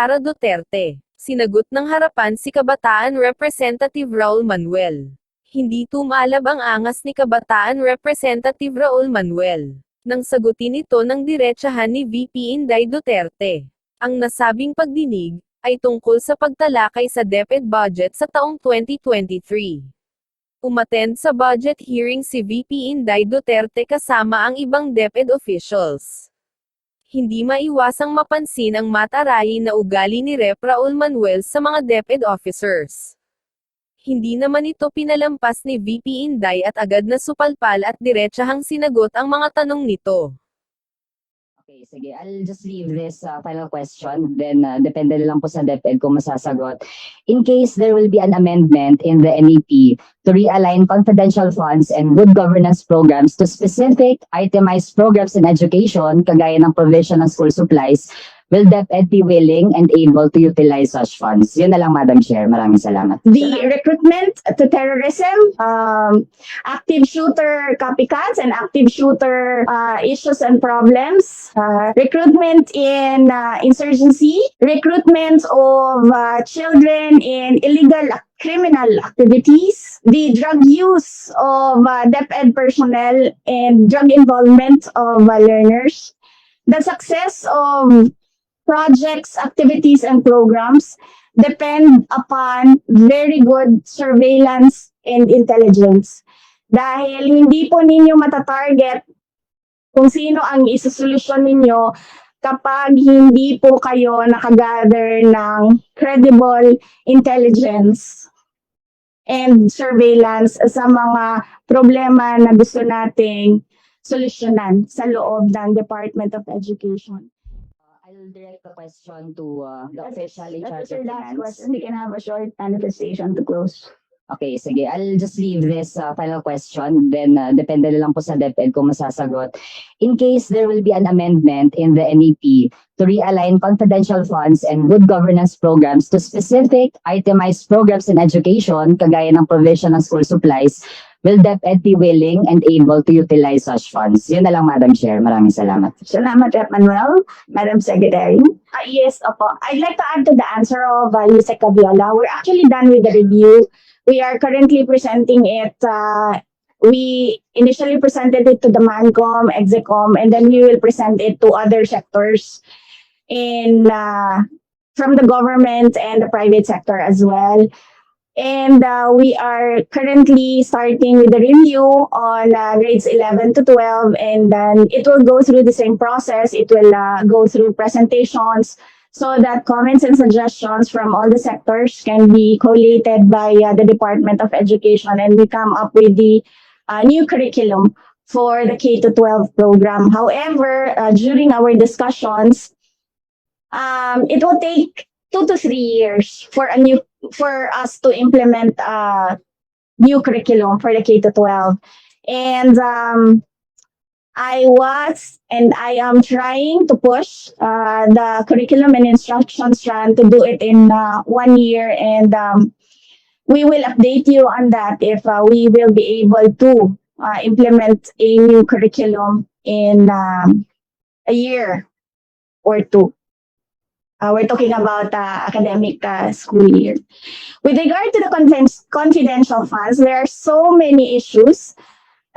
Sara Duterte. Sinagot ng harapan si Kabataan Representative Raoul Manuel. Hindi tumalab ang angas ni Kabataan Representative Raoul Manuel nang sagutin ito ng diretsahan ni VP Inday Duterte. Ang nasabing pagdinig ay tungkol sa pagtalakay sa DepEd budget sa taong 2023. Umattend sa budget hearing si VP Inday Duterte kasama ang ibang DepEd officials. Hindi maiwasang mapansin ang matarayin na ugali ni Rep. Raoul Manuel sa mga DepEd officers. Hindi naman ito pinalampas ni VP Inday at agad na supalpal at diretsahang sinagot ang mga tanong nito. Okay, sige. I'll just leave this final question. Then, depende na lang po sa DepEd kung masasagot. In case there will be an amendment in the NEP to realign confidential funds and good governance programs to specific itemized programs in education, kagaya ng provision ng school supplies, will DepEd be willing and able to utilize such funds? Yun na lang, Madam Chair. Maraming salamat. The recruitment to terrorism, active shooter copycats and active shooter issues and problems, recruitment in insurgency, recruitment of children in illegal criminal activities, the drug use of DepEd personnel and drug involvement of learners, the success of projects, activities, and programs depend upon very good surveillance and intelligence. Dahil hindi po ninyo matatarget kung sino ang isasolusyon ninyo kapag hindi po kayo nakagather ng credible intelligence and surveillance sa mga problema na gusto nating solusyonan sa loob ng Department of Education. I'll direct the question to the official in charge of Last finance. question. We can have a short manifestation to close. Okay, sige. I'll just leave this final question. Then, depende na lang po sa DepEd kung masasagot. In case there will be an amendment in the NEP to realign confidential funds and good governance programs to specific itemized programs in education, kagaya ng provision ng school supplies, will DepEd be willing and able to utilize such funds? Yun na lang, Madam Chair. Maraming salamat. Salamat, Rep. Manuel. Madam Secretary. Yes, opo. I'd like to add to the answer of Yusek Cabiola. We're actually done with the review. We are currently presenting it. We initially presented it to the MANCOM, EXECOM, and then we will present it to other sectors from the government and the private sector as well. And we are currently starting with the review on grades 11 to 12, and then it will go through the same process. It will go through presentations so that comments and suggestions from all the sectors can be collated by the Department of Education, and we come up with the new curriculum for the K-12 program. However, during our discussions, it will take 2 to 3 years for us to implement new curriculum for the K-12. And I am trying to push the curriculum and instruction strand to do it in 1 year, and we will update you on that if we will be able to implement a new curriculum in a year or two. We're talking about academic school year. With regard to the confidential funds, there are so many issues,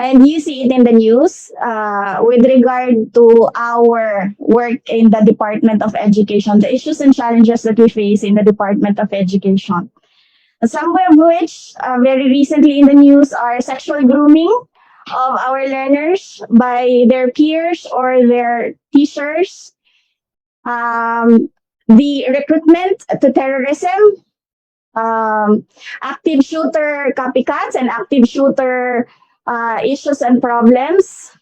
and you see it in the news with regard to our work in the Department of Education, the issues and challenges that we face in the Department of Education. Some of which very recently in the news are sexual grooming of our learners by their peers or their teachers. The recruitment to terrorism, active shooter copycats and active shooter issues and problems,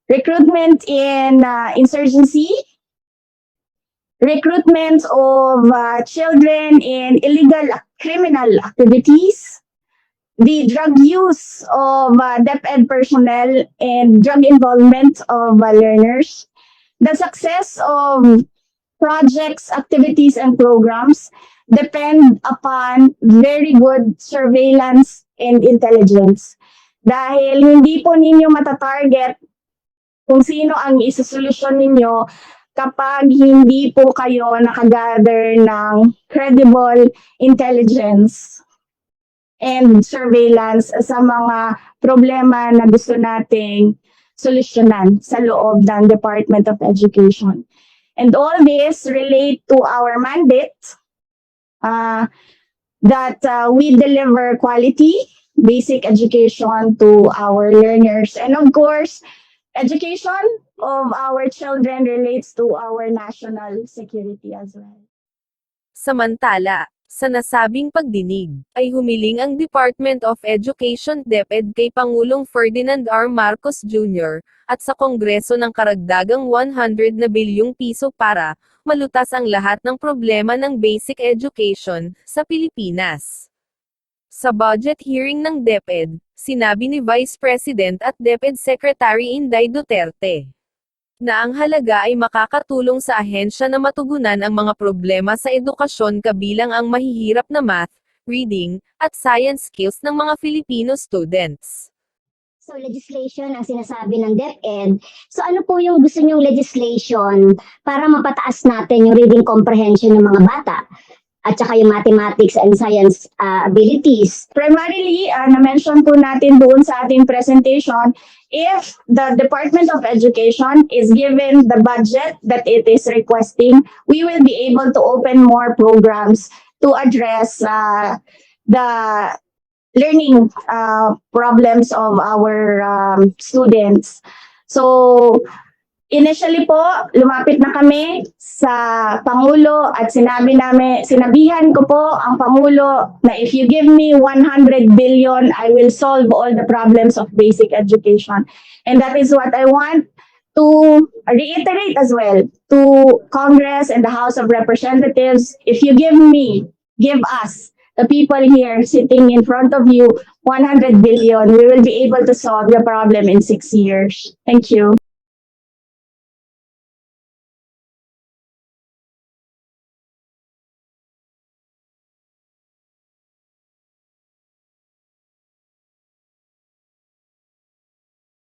recruitment in insurgency, recruitment of children in illegal criminal activities, the drug use of DepEd personnel and drug involvement of learners, the success of projects, activities, and programs depend upon very good surveillance and intelligence. Dahil hindi po ninyo matatarget kung sino ang isasolusyon ninyo kapag hindi po kayo nakagather ng credible intelligence and surveillance sa mga problema na gusto nating solusyonan sa loob ng Department of Education. And all this relate to our mandate that we deliver quality basic education to our learners. And of course, education of our children relates to our national security as well. Samantala, sa nasabing pagdinig, ay humiling ang Department of Education DepEd kay Pangulong Ferdinand R. Marcos Jr. at sa Kongreso ng karagdagang 100 na bilyong piso para malutas ang lahat ng problema ng basic education sa Pilipinas. Sa budget hearing ng DepEd, sinabi ni Vice President at DepEd Secretary Inday Duterte na ang halaga ay makakatulong sa ahensya na matugunan ang mga problema sa edukasyon kabilang ang mahihirap na math, reading, at science skills ng mga Filipino students. So legislation ang sinasabi ng DepEd. So ano po yung gusto niyong legislation para mapataas natin yung reading comprehension ng mga bata? At saka yung mathematics and science abilities. Primarily, na-mention po natin doon sa ating presentation, if the Department of Education is given the budget that it is requesting, we will be able to open more programs to address the learning problems of our students. So, initially po, lumapit na kami sa Pangulo at sinabihan ko po ang Pangulo na if you give me 100 billion, I will solve all the problems of basic education. And that is what I want to reiterate as well to Congress and the House of Representatives. If you give us, the people here sitting in front of you, 100 billion, we will be able to solve the problem in 6 years. Thank you.